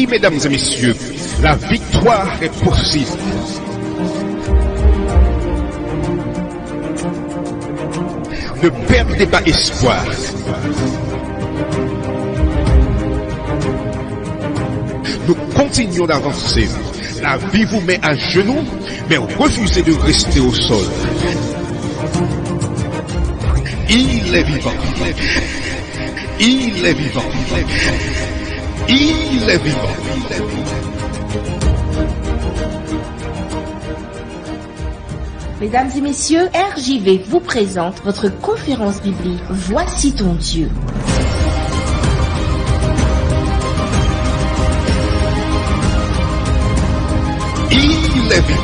Oui, mesdames et messieurs, la victoire est possible. Ne perdez pas espoir. Nous continuons d'avancer. La vie vous met à genoux, mais refusez de rester au sol. Il est vivant. Il est vivant. Il est vivant. Mesdames et messieurs, RJV vous présente votre conférence biblique Voici ton Dieu. Il est vivant.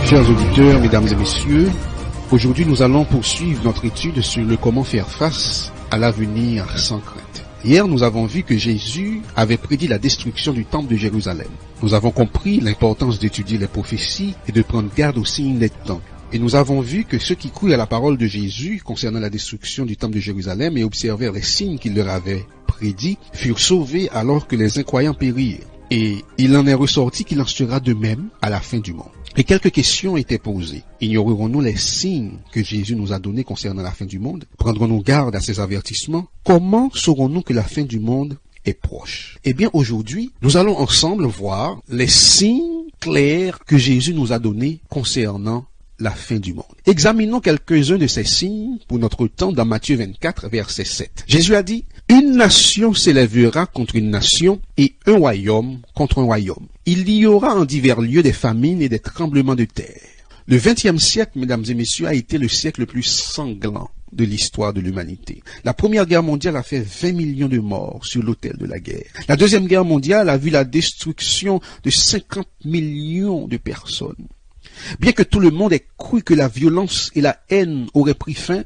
Chers auditeurs, mesdames et messieurs, aujourd'hui nous allons poursuivre notre étude sur le comment faire face à l'avenir sans crainte. Hier, nous avons vu que Jésus avait prédit la destruction du temple de Jérusalem. Nous avons compris l'importance d'étudier les prophéties et de prendre garde aux signes des temps. Et nous avons vu que ceux qui croyaient à la parole de Jésus concernant la destruction du temple de Jérusalem et observèrent les signes qu'il leur avait prédits furent sauvés alors que les incroyants périrent. Et il en est ressorti qu'il en sera de même à la fin du monde. Et quelques questions étaient posées. Ignorerons-nous les signes que Jésus nous a donnés concernant la fin du monde? Prendrons-nous garde à ces avertissements? Comment saurons-nous que la fin du monde est proche? Eh bien, aujourd'hui, nous allons ensemble voir les signes clairs que Jésus nous a donnés concernant la fin du monde. Examinons quelques-uns de ces signes pour notre temps dans Matthieu 24, verset 7. Jésus a dit: une nation s'élèvera contre une nation et un royaume contre un royaume. Il y aura en divers lieux des famines et des tremblements de terre. Le XXe siècle, mesdames et messieurs, a été le siècle le plus sanglant de l'histoire de l'humanité. La Première Guerre mondiale a fait 20 millions de morts sur l'autel de la guerre. La Deuxième Guerre mondiale a vu la destruction de 50 millions de personnes. Bien que tout le monde ait cru que la violence et la haine auraient pris fin,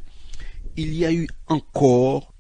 il y a eu encore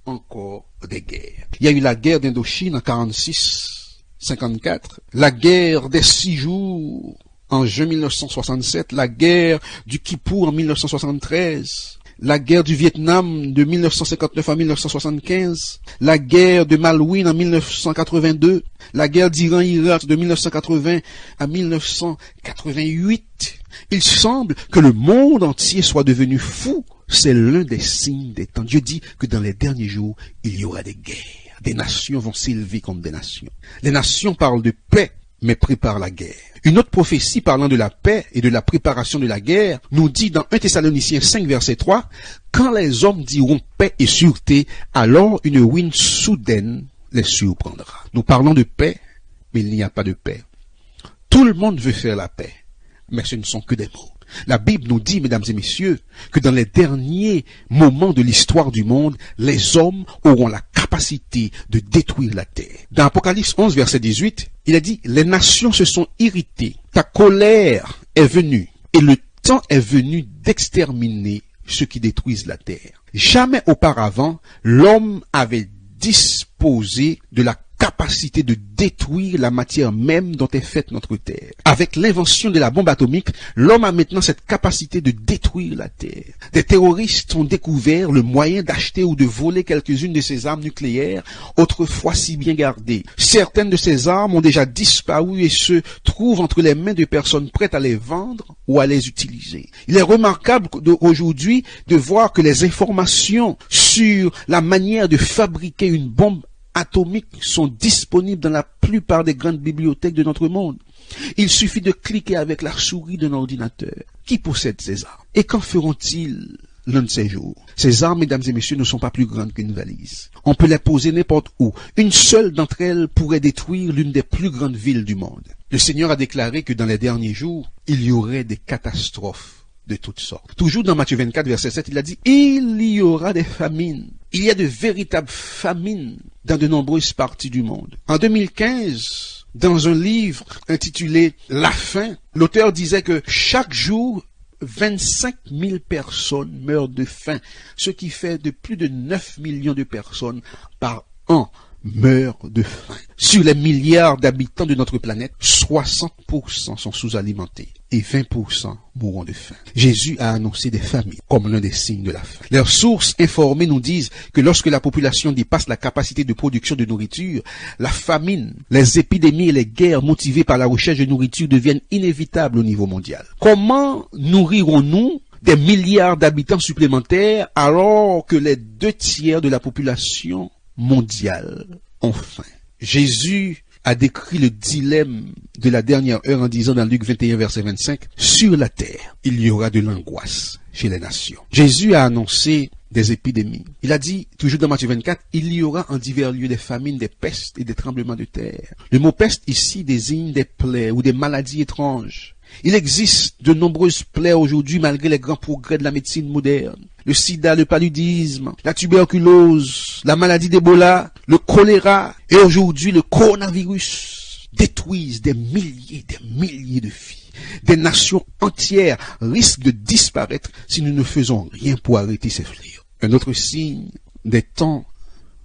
des guerres. Il y a eu la guerre d'Indochine en 46-54, la guerre des 6 jours en juin 1967, la guerre du Kippour en 1973, la guerre du Vietnam de 1959 à 1975, la guerre de Malouine en 1982, la guerre d'Iran-Irak de 1980 à 1988. Il semble que le monde entier soit devenu fou. C'est l'un des signes des temps. Dieu dit que dans les derniers jours, il y aura des guerres. Des nations vont s'élever contre des nations. Les nations parlent de paix, mais préparent la guerre. Une autre prophétie parlant de la paix et de la préparation de la guerre nous dit dans 1 Thessaloniciens 5, verset 3, « Quand les hommes diront paix et sûreté, alors une ruine soudaine les surprendra. » Nous parlons de paix, mais il n'y a pas de paix. Tout le monde veut faire la paix, mais ce ne sont que des mots. La Bible nous dit, mesdames et messieurs, que dans les derniers moments de l'histoire du monde, les hommes auront la capacité de détruire la terre. Dans Apocalypse 11, verset 18, il a dit, « Les nations se sont irritées, ta colère est venue, et le temps est venu d'exterminer ceux qui détruisent la terre. » Jamais auparavant, l'homme avait disposé de la capacité de détruire la matière même dont est faite notre terre. Avec l'invention de la bombe atomique, l'homme a maintenant cette capacité de détruire la terre. Des terroristes ont découvert le moyen d'acheter ou de voler quelques-unes de ces armes nucléaires, autrefois si bien gardées. Certaines de ces armes ont déjà disparu et se trouvent entre les mains de personnes prêtes à les vendre ou à les utiliser. Il est remarquable aujourd'hui de voir que les informations sur la manière de fabriquer une bombe atomiques sont disponibles dans la plupart des grandes bibliothèques de notre monde. Il suffit de cliquer avec la souris d'un ordinateur. Qui possède ces armes? Et qu'en feront-ils l'un de ces jours? Ces armes, mesdames et messieurs, ne sont pas plus grandes qu'une valise. On peut les poser n'importe où. Une seule d'entre elles pourrait détruire l'une des plus grandes villes du monde. Le Seigneur a déclaré que dans les derniers jours, il y aurait des catastrophes de toutes sortes. Toujours dans Matthieu 24, verset 7, il a dit, « Il y aura des famines. » Il y a de véritables famines dans de nombreuses parties du monde. En 2015, dans un livre intitulé « La faim », l'auteur disait que chaque jour, 25 000 personnes meurent de faim, ce qui fait de plus de 9 millions de personnes par an meurent de faim. Sur les milliards d'habitants de notre planète, 60% sont sous-alimentés et 20% mourront de faim. Jésus a annoncé des famines comme l'un des signes de la fin. Leurs sources informées nous disent que lorsque la population dépasse la capacité de production de nourriture, la famine, les épidémies et les guerres motivées par la recherche de nourriture deviennent inévitables au niveau mondial. Comment nourrirons-nous des milliards d'habitants supplémentaires alors que les 2/3 de la population mondiale ont faim? Jésus a décrit le dilemme de la dernière heure en disant dans Luc 21 verset 25, « Sur la terre, il y aura de l'angoisse chez les nations. » Jésus a annoncé des épidémies. Il a dit, toujours dans Matthieu 24, « Il y aura en divers lieux des famines, des pestes et des tremblements de terre. » Le mot peste ici désigne des plaies ou des maladies étranges. Il existe de nombreuses plaies aujourd'hui malgré les grands progrès de la médecine moderne. Le sida, le paludisme, la tuberculose, la maladie d'Ebola, le choléra et aujourd'hui le coronavirus détruisent des milliers de vies. Des nations entières risquent de disparaître si nous ne faisons rien pour arrêter ces fléaux. Un autre signe des temps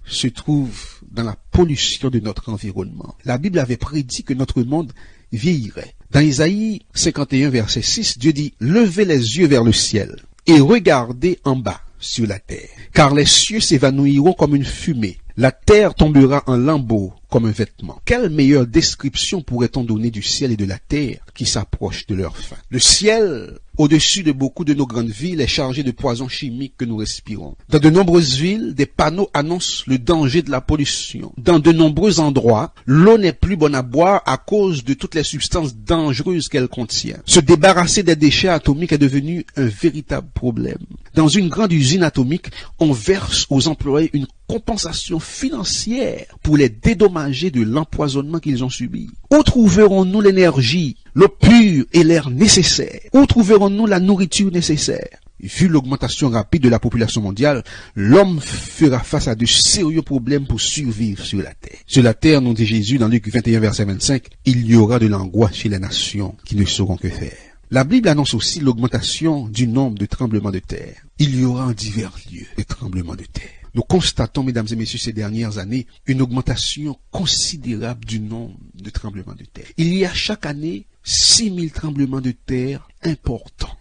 se trouve dans la pollution de notre environnement. La Bible avait prédit que notre monde vieillirait. Dans Isaïe 51 verset 6, Dieu dit « Levez les yeux vers le ciel et regardez en bas sur la terre, car les cieux s'évanouiront comme une fumée, la terre tombera en lambeaux comme un vêtement. » Quelle meilleure description pourrait-on donner du ciel et de la terre qui s'approchent de leur fin? Le ciel, au-dessus de beaucoup de nos grandes villes, est chargé de poisons chimiques que nous respirons. Dans de nombreuses villes, des panneaux annoncent le danger de la pollution. Dans de nombreux endroits, l'eau n'est plus bonne à boire à cause de toutes les substances dangereuses qu'elle contient. Se débarrasser des déchets atomiques est devenu un véritable problème. Dans une grande usine atomique, on verse aux employés une compensation financière pour les dédommager de l'empoisonnement qu'ils ont subi. Où trouverons-nous l'énergie, l'eau pure et l'air nécessaires? Où trouverons-nous la nourriture nécessaire? Vu l'augmentation rapide de la population mondiale, l'homme fera face à de sérieux problèmes pour survivre sur la terre. Sur la terre, nous dit Jésus dans Luc 21 verset 25, il y aura de l'angoisse chez les nations qui ne sauront que faire. La Bible annonce aussi l'augmentation du nombre de tremblements de terre. Il y aura en divers lieux des tremblements de terre. Nous constatons, mesdames et messieurs, ces dernières années, une augmentation considérable du nombre de tremblements de terre. Il y a chaque année 6000 tremblements de terre importants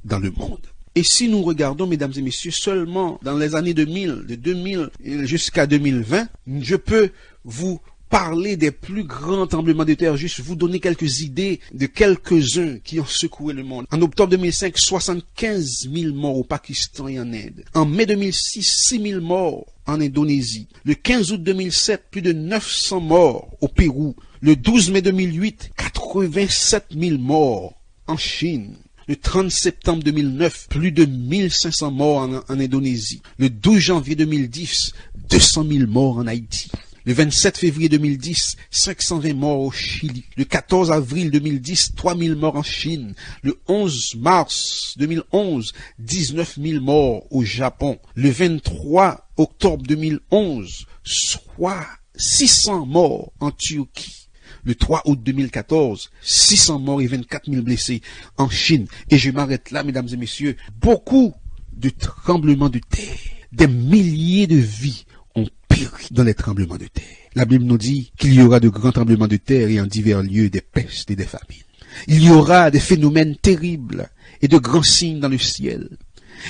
dans le monde. Et si nous regardons, mesdames et messieurs, seulement dans les années 2000, de 2000 jusqu'à 2020, je peux vous parler des plus grands tremblements de terre, juste vous donner quelques idées de quelques-uns qui ont secoué le monde. En octobre 2005, 75 000 morts au Pakistan et en Inde. En mai 2006, 6 000 morts en Indonésie. Le 15 août 2007, plus de 900 morts au Pérou. Le 12 mai 2008, 87 000 morts en Chine. Le 30 septembre 2009, plus de 1500 morts en Indonésie. Le 12 janvier 2010, 200 000 morts en Haïti. Le 27 février 2010, 520 morts au Chili. Le 14 avril 2010, 3000 morts en Chine. Le 11 mars 2011, 19 000 morts au Japon. Le 23 octobre 2011, soit 600 morts en Turquie. Le 3 août 2014, 600 morts et 24 000 blessés en Chine. Et je m'arrête là, mesdames et messieurs. Beaucoup de tremblements de terre, des milliers de vies ont péri dans les tremblements de terre. La Bible nous dit qu'il y aura de grands tremblements de terre et en divers lieux des pestes et des famines. Il y aura des phénomènes terribles et de grands signes dans le ciel.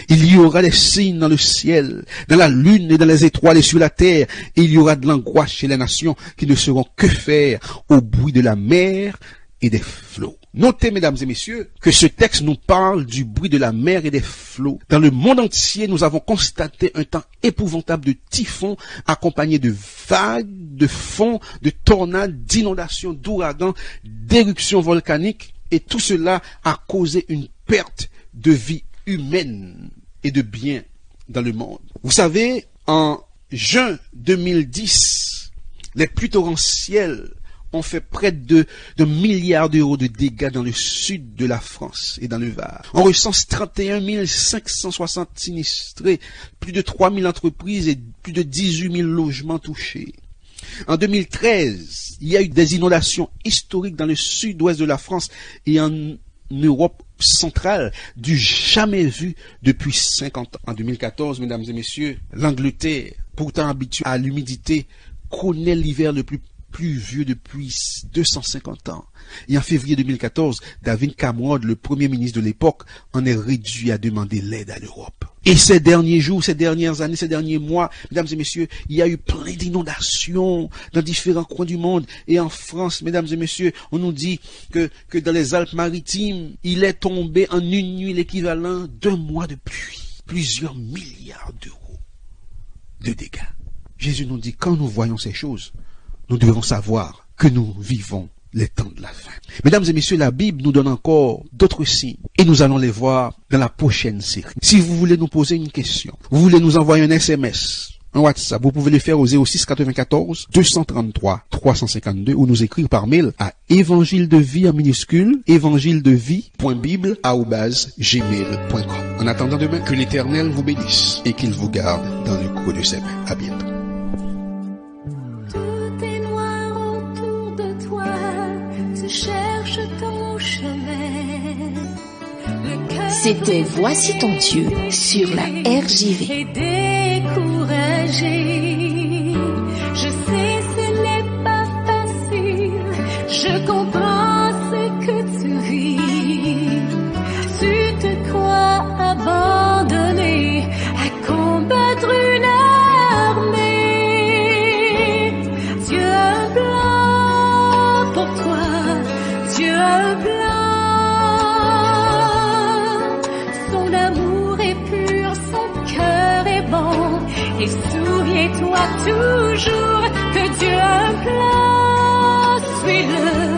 Il y aura des signes dans le ciel, dans la lune et dans les étoiles et sur la terre. Et il y aura de l'angoisse chez les nations qui ne sauront que faire au bruit de la mer et des flots. Notez, mesdames et messieurs, que ce texte nous parle du bruit de la mer et des flots. Dans le monde entier, nous avons constaté un temps épouvantable de typhons accompagné de vagues, de fonds, de tornades, d'inondations, d'ouragans, d'éruptions volcaniques. Et tout cela a causé une perte de vie humaine et de biens dans le monde. Vous savez, en juin 2010, les pluies torrentielles ont fait près de milliards d'euros de dégâts dans le sud de la France et dans le Var. On recense 31 560 sinistrés, plus de 3 000 entreprises et plus de 18 000 logements touchés. En 2013, il y a eu des inondations historiques dans le sud-ouest de la France et en Europe centrale, du jamais vu depuis 50 ans. En 2014, mesdames et messieurs, l'Angleterre, pourtant habituée à l'humidité, connaît l'hiver le plus pluvieux depuis 250 ans. Et en février 2014, David Cameron, le premier ministre de l'époque, en est réduit à demander l'aide à l'Europe. Et ces derniers jours, ces dernières années, ces derniers mois, mesdames et messieurs, il y a eu plein d'inondations dans différents coins du monde. Et en France, mesdames et messieurs, on nous dit que dans les Alpes-Maritimes, il est tombé en une nuit l'équivalent d'un mois de pluie. Plusieurs milliards d'euros de dégâts. Jésus nous dit, quand nous voyons ces choses, nous devons savoir que nous vivons les temps de la fin. Mesdames et messieurs, la Bible nous donne encore d'autres signes et nous allons les voir dans la prochaine série. Si vous voulez nous poser une question, vous voulez nous envoyer un SMS, un WhatsApp, vous pouvez le faire au 06 94 233 352 ou nous écrire par mail à évangile de vie en minuscule, évangiledevie.bible@gmail.com. En attendant demain, que l'Éternel vous bénisse et qu'il vous garde dans le creux de ses mains. À bientôt. Cherche ton chemin. C'était Voici ton Dieu sur la RJV. Et découragé, je sais ce n'est pas facile, je comprends ce que tu vis. Tu te crois abandonné à combattre une armée. Dieu a un plan pour toi. Dieu a un plan, son amour est pur, son cœur est bon, et souviens-toi toujours que Dieu a un plan, suis-le.